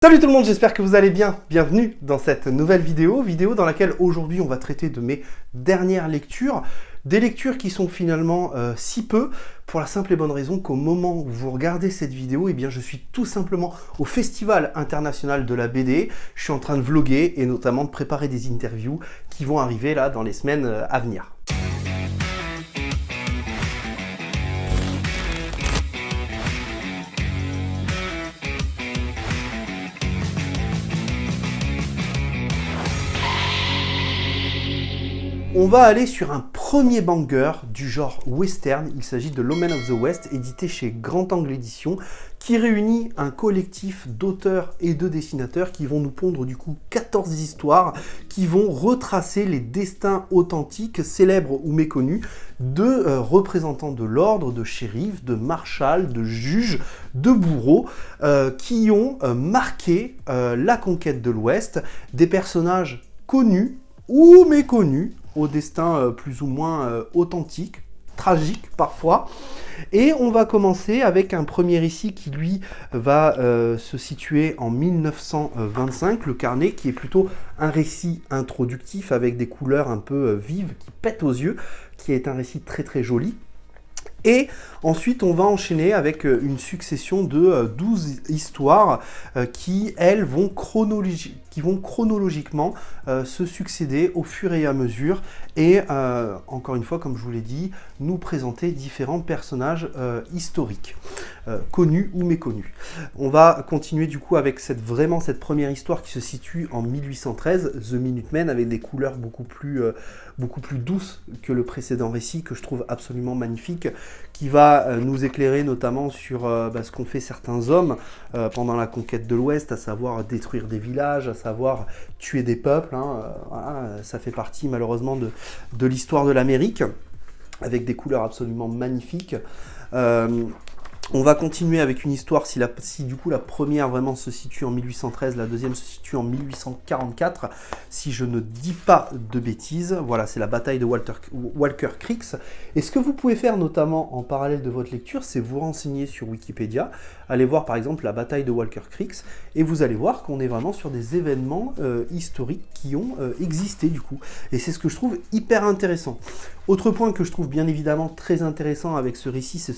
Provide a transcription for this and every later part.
Salut tout le monde, j'espère que vous allez bien. Bienvenue dans cette nouvelle vidéo dans laquelle aujourd'hui on va traiter de mes dernières lectures. Des lectures qui sont finalement si peu, pour la simple et bonne raison qu'au moment où vous regardez cette vidéo, eh bien je suis tout simplement au Festival international de la BD. Je suis en train de vlogger et notamment de préparer des interviews qui vont arriver là dans les semaines à venir. On va aller sur un premier banger du genre western. Il s'agit de L'Omen of the West, édité chez Grand Angle Éditions, qui réunit un collectif d'auteurs et de dessinateurs qui vont nous pondre du coup 14 histoires qui vont retracer les destins authentiques, célèbres ou méconnus, de représentants de l'ordre, de shérifs, de marshals, de juges, de bourreaux, qui ont marqué la conquête de l'Ouest, des personnages connus ou méconnus, au destin plus ou moins authentique, tragique parfois. Et on va commencer avec un premier récit qui lui va se situer en 1925, le carnet, qui est plutôt un récit introductif avec des couleurs un peu vives qui pètent aux yeux, qui est un récit très très joli. Et ensuite, on va enchaîner avec une succession de 12 histoires qui, elles, vont chronologiquement se succéder au fur et à mesure et, encore une fois, comme je vous l'ai dit, nous présenter différents personnages historiques, connus ou méconnus. On va continuer du coup avec cette première histoire qui se situe en 1813, The Minutemen, avec des couleurs beaucoup plus douces que le précédent récit, que je trouve absolument magnifique, qui va nous éclairer notamment sur ce qu'ont fait certains hommes pendant la conquête de l'Ouest, à savoir détruire des villages, à savoir tuer des peuples. Voilà, ça fait partie malheureusement de l'histoire de l'Amérique, avec des couleurs absolument magnifiques. On va continuer avec une histoire, si du coup la première vraiment se situe en 1813, la deuxième se situe en 1844, si je ne dis pas de bêtises. Voilà, c'est la bataille de Walker Creek. Et ce que vous pouvez faire notamment en parallèle de votre lecture, c'est vous renseigner sur Wikipédia, aller voir par exemple la bataille de Walker Creek, et vous allez voir qu'on est vraiment sur des événements historiques qui ont existé du coup. Et c'est ce que je trouve hyper intéressant. Autre point que je trouve bien évidemment très intéressant avec ce récit, c'est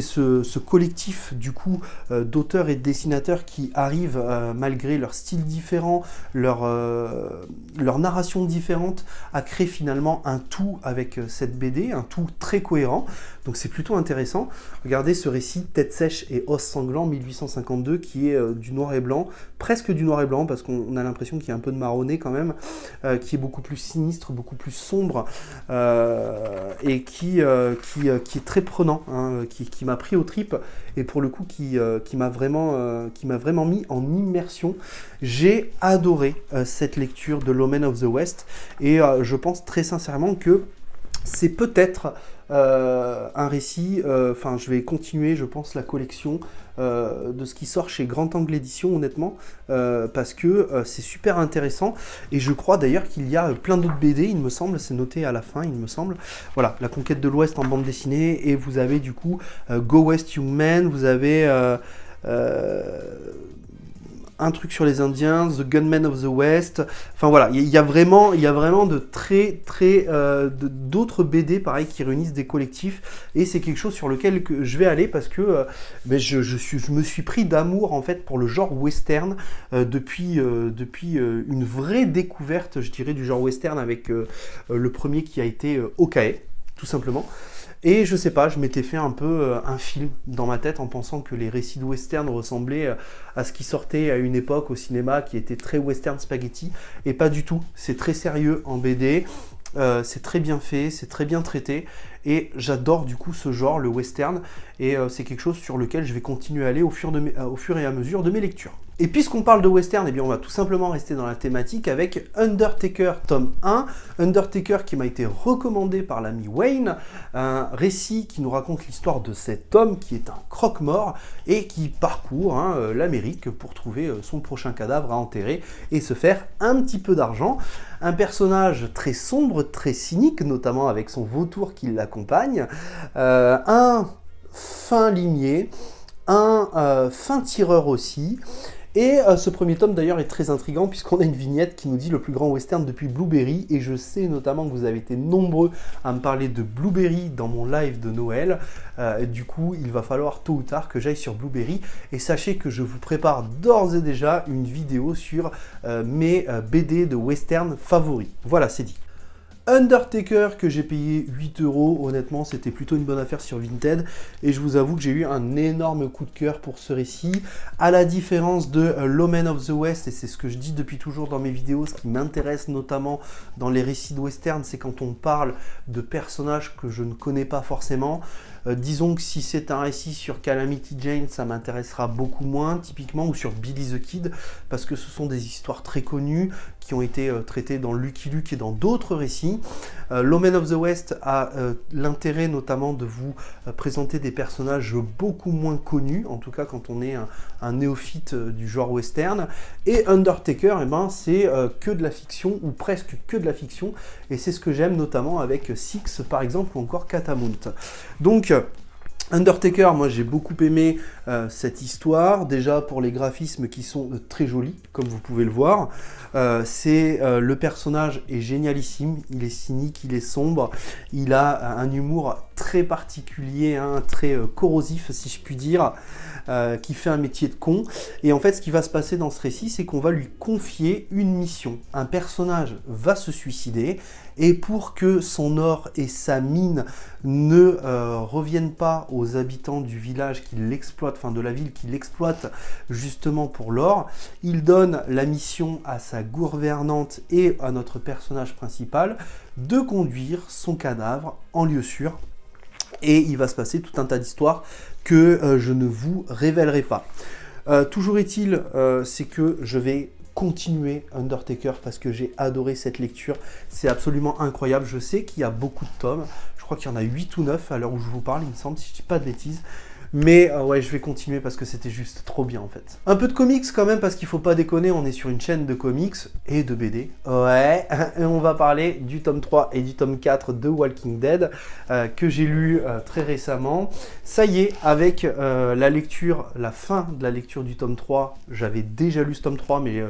ce collectif du coup d'auteurs et de dessinateurs qui arrivent, malgré leur style différent, leur narration différente, à créer finalement un tout avec cette BD, un tout très cohérent. Donc c'est plutôt intéressant. Regardez ce récit Tête sèche et os sanglant 1852 qui est du noir et blanc, presque du noir et blanc parce qu'on a l'impression qu'il y a un peu de marronné quand même, qui est beaucoup plus sinistre, beaucoup plus sombre, et qui est très prenant, hein, qui m'a pris aux tripes et pour le coup qui m'a vraiment mis en immersion. J'ai adoré cette lecture de L'Omen of the West et je pense très sincèrement que c'est peut-être un récit, je vais continuer, je pense, la collection de ce qui sort chez Grand Angle Éditions, honnêtement, parce que c'est super intéressant, et je crois d'ailleurs qu'il y a plein d'autres BD, il me semble, c'est noté à la fin, il me semble. Voilà, la conquête de l'Ouest en bande dessinée, et vous avez du coup Go West Young Men, vous avez un truc sur les Indiens, The Gunmen of the West. Enfin voilà, il y a vraiment de d'autres BD pareil qui réunissent des collectifs, et c'est quelque chose sur lequel je vais aller parce que je me suis pris d'amour en fait pour le genre western depuis une vraie découverte, je dirais, du genre western avec le premier qui a été Okae, tout simplement. Et je sais pas, je m'étais fait un peu un film dans ma tête en pensant que les récits de western ressemblaient à ce qui sortait à une époque au cinéma qui était très western spaghetti, et pas du tout. C'est très sérieux en BD, c'est très bien fait, c'est très bien traité, et j'adore du coup ce genre, le western, et c'est quelque chose sur lequel je vais continuer à aller au fur et à mesure de mes lectures. Et puisqu'on parle de western, eh bien on va tout simplement rester dans la thématique avec Undertaker tome 1, Undertaker qui m'a été recommandé par l'ami Wayne, un récit qui nous raconte l'histoire de cet homme qui est un croque-mort et qui parcourt l'Amérique pour trouver son prochain cadavre à enterrer et se faire un petit peu d'argent. Un personnage très sombre, très cynique, notamment avec son vautour qui l'accompagne, un fin limier, un fin tireur aussi, Et ce premier tome d'ailleurs est très intriguant puisqu'on a une vignette qui nous dit le plus grand western depuis Blueberry, et je sais notamment que vous avez été nombreux à me parler de Blueberry dans mon live de Noël. Du coup, il va falloir tôt ou tard que j'aille sur Blueberry, et sachez que je vous prépare d'ores et déjà une vidéo sur mes BD de western favoris. Voilà, c'est dit. Undertaker que j'ai payé 8 €, honnêtement c'était plutôt une bonne affaire sur Vinted, et je vous avoue que j'ai eu un énorme coup de cœur pour ce récit, à la différence de L'Omen of the West, et c'est ce que je dis depuis toujours dans mes vidéos. Ce qui m'intéresse notamment dans les récits de western, c'est quand on parle de personnages que je ne connais pas forcément. Disons que si c'est un récit sur Calamity Jane, ça m'intéressera beaucoup moins, typiquement, ou sur Billy the Kid, parce que ce sont des histoires très connues qui ont été traitées dans Lucky Luke et dans d'autres récits. L'Omen of the West a l'intérêt notamment de vous présenter des personnages beaucoup moins connus, en tout cas quand on est un néophyte du genre western. Et Undertaker, eh ben, c'est que de la fiction, ou presque que de la fiction, et c'est ce que j'aime notamment avec Six par exemple, ou encore Catamount. Donc Undertaker, moi j'ai beaucoup aimé cette histoire, déjà pour les graphismes qui sont très jolis, comme vous pouvez le voir. Le personnage est génialissime, il est cynique, il est sombre, il a un humour très particulier, hein, très corrosif si je puis dire, qui fait un métier de con. Et en fait, ce qui va se passer dans ce récit, c'est qu'on va lui confier une mission. Un personnage va se suicider, et pour que son or et sa mine ne reviennent pas aux habitants du village qui l'exploitent, enfin de la ville qui l'exploite justement pour l'or, il donne la mission à sa gouvernante et à notre personnage principal de conduire son cadavre en lieu sûr. Et il va se passer tout un tas d'histoires que je ne vous révélerai pas. Toujours est-il, c'est que je vais continuer Undertaker parce que j'ai adoré cette lecture. C'est absolument incroyable. Je sais qu'il y a beaucoup de tomes. Je crois qu'il y en a 8 ou 9 à l'heure où je vous parle, il me semble, si je dis pas de bêtises. Mais ouais, je vais continuer parce que c'était juste trop bien en fait. Un peu de comics quand même, parce qu'il faut pas déconner, on est sur une chaîne de comics et de BD. Ouais, et on va parler du tome 3 et du tome 4 de Walking Dead, que j'ai lu très récemment. Ça y est, avec la fin de la lecture du tome 3, j'avais déjà lu ce tome 3, mais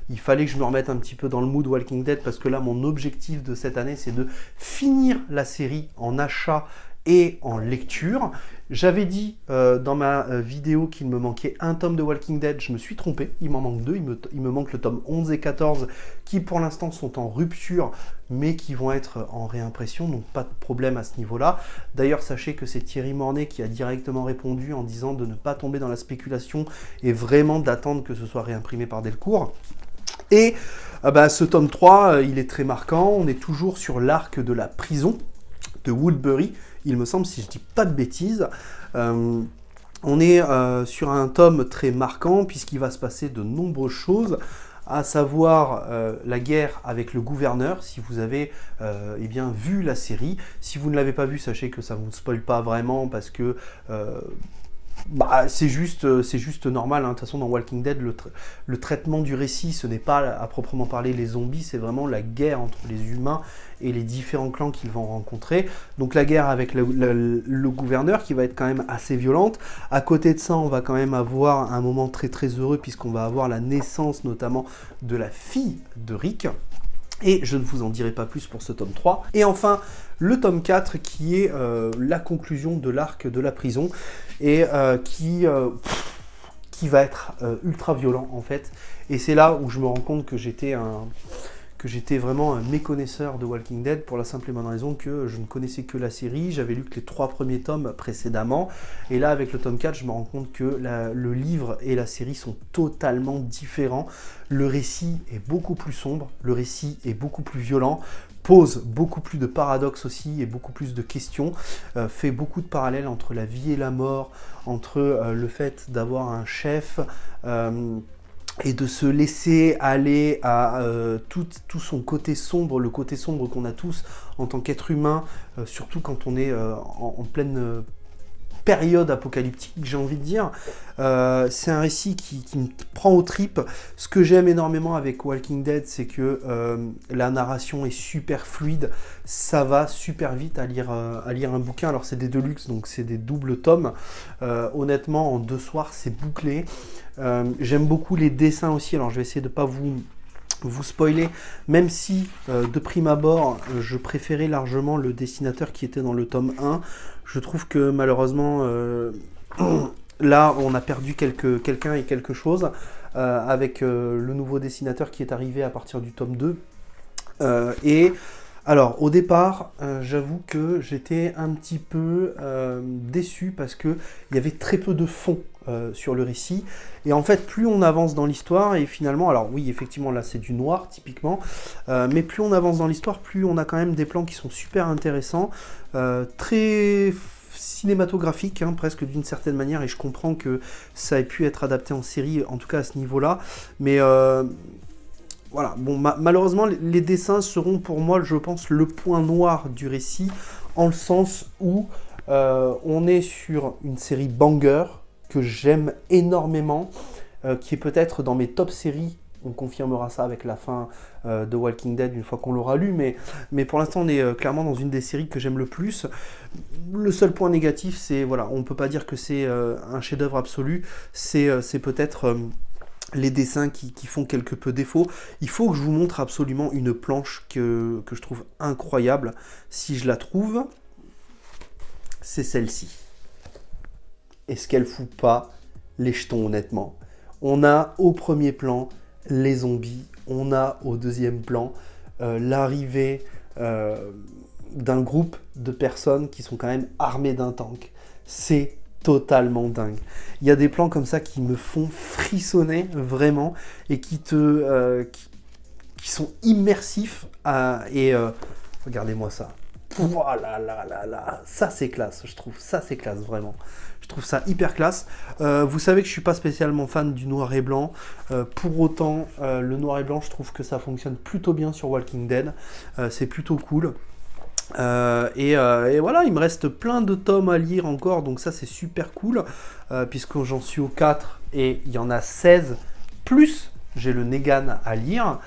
il fallait que je me remette un petit peu dans le mood Walking Dead, parce que là, mon objectif de cette année, c'est de finir la série en achat et en lecture. J'avais dit dans ma vidéo qu'il me manquait un tome de Walking Dead, je me suis trompé, il m'en manque deux, il me manque le tome 11 et 14 qui pour l'instant sont en rupture mais qui vont être en réimpression, donc pas de problème à ce niveau-là. D'ailleurs, sachez que c'est Thierry Mornay qui a directement répondu en disant de ne pas tomber dans la spéculation et vraiment d'attendre que ce soit réimprimé par Delcourt. Et ce tome 3, il est très marquant, on est toujours sur l'arc de la prison de Woodbury, il me semble, si je dis pas de bêtises. On est sur un tome très marquant puisqu'il va se passer de nombreuses choses, à savoir la guerre avec le gouverneur. Si vous avez vu la série, si vous ne l'avez pas vue, sachez que ça ne vous spoile pas vraiment parce que c'est juste normal, hein. De toute façon, dans Walking Dead, le traitement du récit, ce n'est pas à proprement parler les zombies, c'est vraiment la guerre entre les humains et les différents clans qu'ils vont rencontrer. Donc la guerre avec le gouverneur qui va être quand même assez violente. À côté de ça, on va quand même avoir un moment très très heureux puisqu'on va avoir la naissance notamment de la fille de Rick. Et je ne vous en dirai pas plus pour ce tome 3. Et enfin, le tome 4 qui est la conclusion de l'arc de la prison et qui va être ultra violent en fait. Et c'est là où je me rends compte que j'étais vraiment un méconnaisseur de Walking Dead pour la simple et bonne raison que je ne connaissais que la série. J'avais lu que les 3 premiers tomes précédemment. Et là, avec le tome 4, je me rends compte que le livre et la série sont totalement différents. Le récit est beaucoup plus sombre, le récit est beaucoup plus violent, pose beaucoup plus de paradoxes aussi et beaucoup plus de questions, fait beaucoup de parallèles entre la vie et la mort, entre le fait d'avoir un chef et de se laisser aller à tout son côté sombre, le côté sombre qu'on a tous en tant qu'être humain, surtout quand on est en pleine période apocalyptique, j'ai envie de dire. C'est un récit qui me prend aux tripes. Ce que j'aime énormément avec Walking Dead, c'est que la narration est super fluide. Ça va super vite à lire un bouquin. Alors c'est des deluxe, donc c'est des doubles tomes. Honnêtement, en 2 soirs, c'est bouclé. J'aime beaucoup les dessins aussi. Alors je vais essayer de ne pas vous spoiler, même si de prime abord je préférais largement le dessinateur qui était dans le tome 1. Je trouve que malheureusement là on a perdu quelqu'un et quelque chose avec le nouveau dessinateur qui est arrivé à partir du tome 2. Et alors au départ j'avoue que j'étais un petit peu déçu parce qu'il y avait très peu de fond sur le récit, et en fait plus on avance dans l'histoire, et finalement, alors oui effectivement là c'est du noir typiquement, mais plus on avance dans l'histoire, plus on a quand même des plans qui sont super intéressants, très cinématographiques presque d'une certaine manière, et je comprends que ça ait pu être adapté en série, en tout cas à ce niveau là, mais voilà, bon, malheureusement les dessins seront pour moi, je pense, le point noir du récit, en le sens où on est sur une série banger que j'aime énormément, qui est peut-être dans mes top séries. On confirmera ça avec la fin de Walking Dead une fois qu'on l'aura lu, mais pour l'instant on est clairement dans une des séries que j'aime le plus. Le seul point négatif, c'est, voilà, on ne peut pas dire que c'est un chef-d'œuvre absolu, c'est peut-être les dessins qui font quelque peu défaut. Il faut que je vous montre absolument une planche que je trouve incroyable. Si je la trouve, c'est celle-ci. Est-ce qu'elle fout pas les jetons, honnêtement? On a au premier plan les zombies, on a au deuxième plan l'arrivée d'un groupe de personnes qui sont quand même armées d'un tank. C'est totalement dingue. Il y a des plans comme ça qui me font frissonner vraiment, et qui sont immersifs regardez-moi ça. Voilà, là, ça c'est classe, je trouve. Ça c'est classe, vraiment. Je trouve ça hyper classe. Vous savez que je suis pas spécialement fan du noir et blanc. Pour autant, le noir et blanc, je trouve que ça fonctionne plutôt bien sur Walking Dead. C'est plutôt cool. Et voilà, il me reste plein de tomes à lire encore, donc ça c'est super cool, puisque j'en suis au 4 et il y en a 16, plus j'ai le Negan à lire.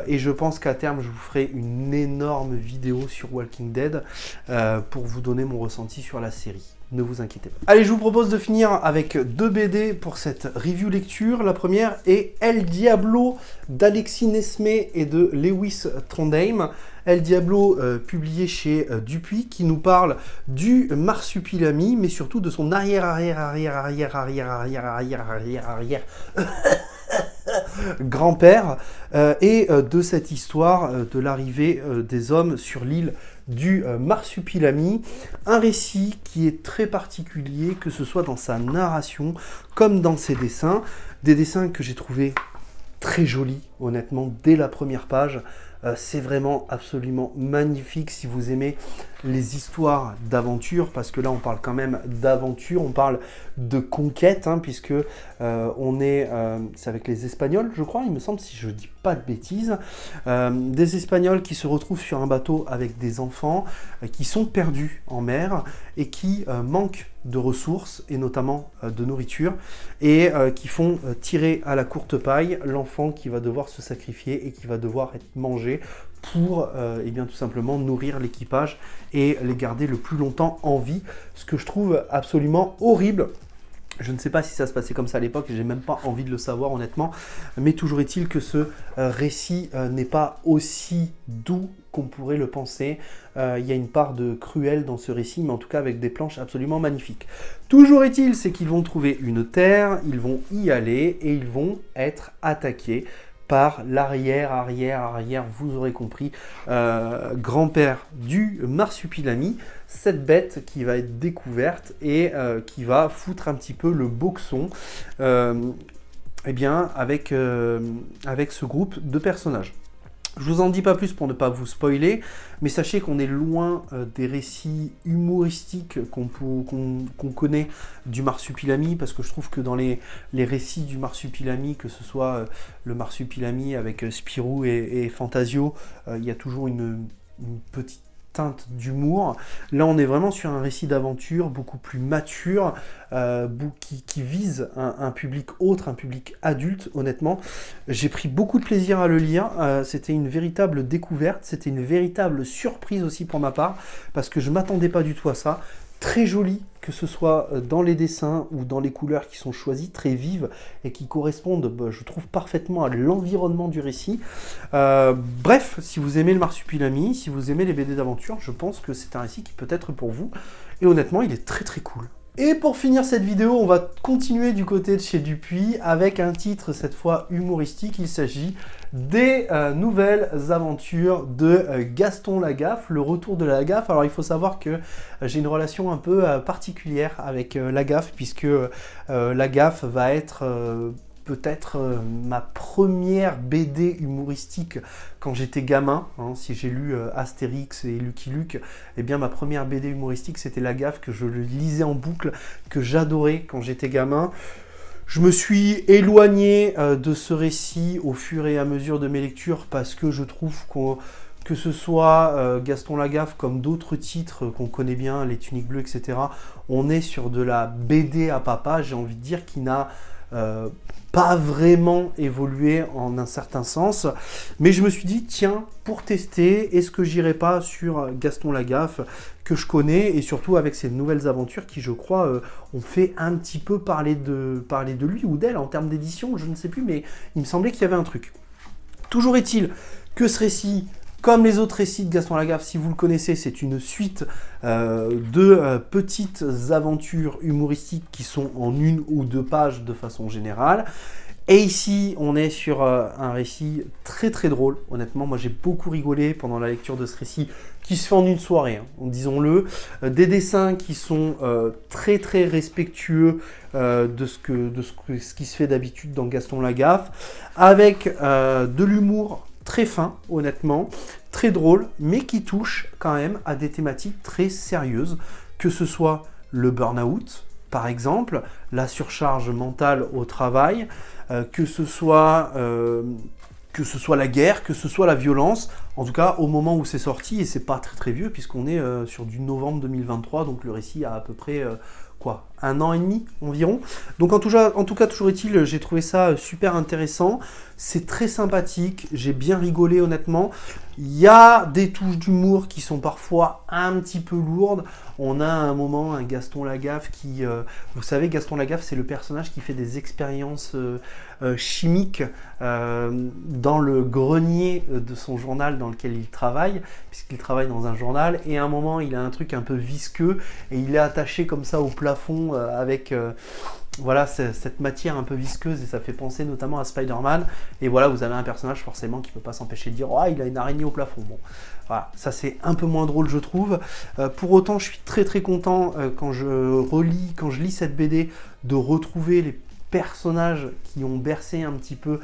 Et je pense qu'à terme, je vous ferai une énorme vidéo sur Walking Dead pour vous donner mon ressenti sur la série. Ne vous inquiétez pas. Allez, je vous propose de finir avec 2 BD pour cette review lecture. La première est El Diablo d'Alexis Nesmé et de Lewis Trondheim. El Diablo, publié chez Dupuis, qui nous parle du marsupilami, mais surtout de son arrière grand-père, et de cette histoire de l'arrivée des hommes sur l'île du marsupilami. Un récit qui est très particulier, que ce soit dans sa narration comme dans ses dessins. Des dessins que j'ai trouvé très jolis, honnêtement, dès la première page. C'est vraiment absolument magnifique si vous aimez les histoires d'aventure, parce que là on parle quand même d'aventure, on parle de conquête, puisque c'est avec les Espagnols, je crois, il me semble, si je dis pas de bêtises, des Espagnols qui se retrouvent sur un bateau avec des enfants qui sont perdus en mer et qui manquent de ressources, et notamment de nourriture, et qui font tirer à la courte paille l'enfant qui va devoir se sacrifier et qui va devoir être mangé pour tout simplement nourrir l'équipage et les garder le plus longtemps en vie, ce que je trouve absolument horrible. Je ne sais pas si ça se passait comme ça à l'époque, j'ai même pas envie de le savoir honnêtement, mais toujours est-il que ce récit n'est pas aussi doux qu'on pourrait le penser. Il y a une part de cruel dans ce récit, mais en tout cas avec des planches absolument magnifiques. Toujours est-il, c'est qu'ils vont trouver une terre, ils vont y aller et ils vont être attaqués par l'arrière, vous aurez compris, grand-père du marsupilami, cette bête qui va être découverte et qui va foutre un petit peu le boxon avec ce groupe de personnages. Je vous en dis pas plus pour ne pas vous spoiler, mais sachez qu'on est loin des récits humoristiques qu'on connaît du marsupilami, parce que je trouve que dans les récits du marsupilami, que ce soit le marsupilami avec Spirou et Fantasio, il y a toujours une petite teinte d'humour. Là, on est vraiment sur un récit d'aventure beaucoup plus mature, qui vise un public autre, un public adulte, honnêtement. J'ai pris beaucoup de plaisir à le lire. C'était une véritable découverte, c'était une véritable surprise aussi pour ma part, parce que je ne m'attendais pas du tout à ça. Très joli, que ce soit dans les dessins ou dans les couleurs qui sont choisies, très vives et qui correspondent, je trouve, parfaitement à l'environnement du récit. Bref, si vous aimez le Marsupilami, si vous aimez les BD d'aventure, je pense que c'est un récit qui peut être pour vous. Et honnêtement, il est très très cool. Et pour finir cette vidéo, on va continuer du côté de chez Dupuis avec un titre cette fois humoristique. Il s'agit des nouvelles aventures de Gaston Lagaffe, le retour de Lagaffe. Alors il faut savoir que j'ai une relation un peu particulière avec Lagaffe, puisque Lagaffe va être peut-être ma première BD humoristique quand j'étais gamin. Hein, si j'ai lu Astérix et Lucky Luke, eh bien ma première BD humoristique c'était Lagaffe, que je lisais en boucle, que j'adorais quand j'étais gamin. Je me suis éloigné de ce récit au fur et à mesure de mes lectures, parce que je trouve que ce soit Gaston Lagaffe comme d'autres titres qu'on connaît bien, Les Tuniques Bleues, etc., on est sur de la BD à papa, j'ai envie de dire, qui n'a pas vraiment évolué en un certain sens. Mais je me suis dit, tiens, pour tester, est-ce que j'irai pas sur Gaston Lagaffe, que je connais, et surtout avec ces nouvelles aventures qui, je crois, ont fait un petit peu parler de lui ou d'elle en termes d'édition, je ne sais plus, mais il me semblait qu'il y avait un truc. Toujours est-il que ce récit, comme les autres récits de Gaston Lagaffe, si vous le connaissez, c'est une suite de petites aventures humoristiques qui sont en 1 ou 2 pages de façon générale. Et ici, on est sur un récit très très drôle. Honnêtement, moi j'ai beaucoup rigolé pendant la lecture de ce récit, qui se fait en une soirée, hein, disons-le. Des dessins qui sont très très respectueux de ce qui se fait d'habitude dans Gaston Lagaffe, avec de l'humour très fin, honnêtement, très drôle, mais qui touche quand même à des thématiques très sérieuses, que ce soit le burn-out, par exemple, la surcharge mentale au travail, que ce soit la guerre, que ce soit la violence, en tout cas au moment où c'est sorti, et c'est pas très très vieux, puisqu'on est sur du novembre 2023, donc le récit a à peu près 1 an et demi environ. Donc en tout cas, toujours est-il, j'ai trouvé ça super intéressant, c'est très sympathique, j'ai bien rigolé honnêtement. Il y a des touches d'humour qui sont parfois un petit peu lourdes. On a à un moment un Gaston Lagaffe qui... vous savez, Gaston Lagaffe, c'est le personnage qui fait des expériences chimiques dans le grenier de son journal dans lequel il travaille, puisqu'il travaille dans un journal, et à un moment, il a un truc un peu visqueux, et il est attaché comme ça au plafond avec... voilà, cette matière un peu visqueuse, et ça fait penser notamment à Spider-Man. Et voilà, vous avez un personnage forcément qui ne peut pas s'empêcher de dire « Oh, il a une araignée au plafond ». Bon, voilà, ça c'est un peu moins drôle, je trouve. Pour autant, je suis très très content quand je lis cette BD, de retrouver les personnages qui ont bercé un petit peu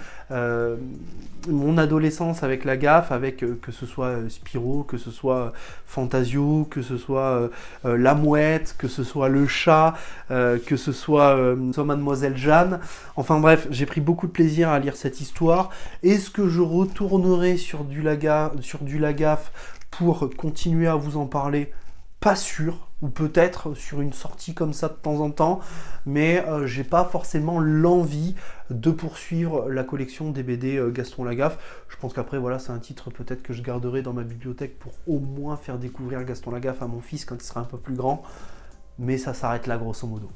mon adolescence avec Lagaffe, avec que ce soit Spirou, que ce soit Fantasio, que ce soit la mouette, que ce soit le chat, que ce soit Mademoiselle Jeanne. Enfin bref, j'ai pris beaucoup de plaisir à lire cette histoire. Est-ce que je retournerai sur du Lagaffe pour continuer à vous en parler? Pas sûr, ou peut-être sur une sortie comme ça de temps en temps, mais j'ai pas forcément l'envie de poursuivre la collection des BD Gaston Lagaffe. Je pense qu'après, voilà, c'est un titre peut-être que je garderai dans ma bibliothèque pour au moins faire découvrir Gaston Lagaffe à mon fils quand il sera un peu plus grand. Mais ça s'arrête là grosso modo.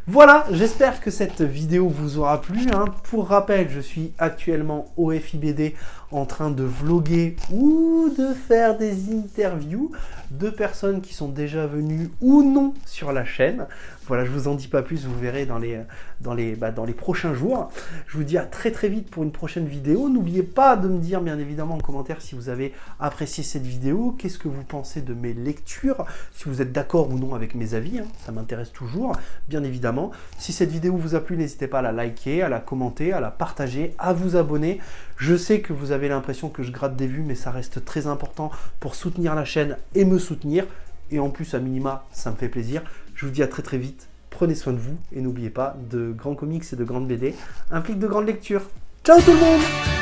Voilà, j'espère que cette vidéo vous aura plu, hein. Pour rappel, je suis actuellement au FIBD en train de vlogger ou de faire des interviews de personnes qui sont déjà venues ou non sur la chaîne. Voilà, je vous en dis pas plus, vous verrez dans les prochains jours. Je vous dis à très très vite pour une prochaine vidéo. N'oubliez pas de me dire bien évidemment en commentaire si vous avez apprécié cette vidéo, qu'est-ce que vous pensez de mes lectures, si vous êtes d'accord ou non avec mes avis, hein, ça m'intéresse toujours, bien évidemment. Si cette vidéo vous a plu, n'hésitez pas à la liker, à la commenter, à la partager, à vous abonner. Je sais que vous avez l'impression que je gratte des vues, mais ça reste très important pour soutenir la chaîne et me soutenir. Et en plus, à minima, ça me fait plaisir. Je vous dis à très très vite. Prenez soin de vous et n'oubliez pas, de grands comics et de grandes BD impliquent de grandes lectures. Ciao tout le monde!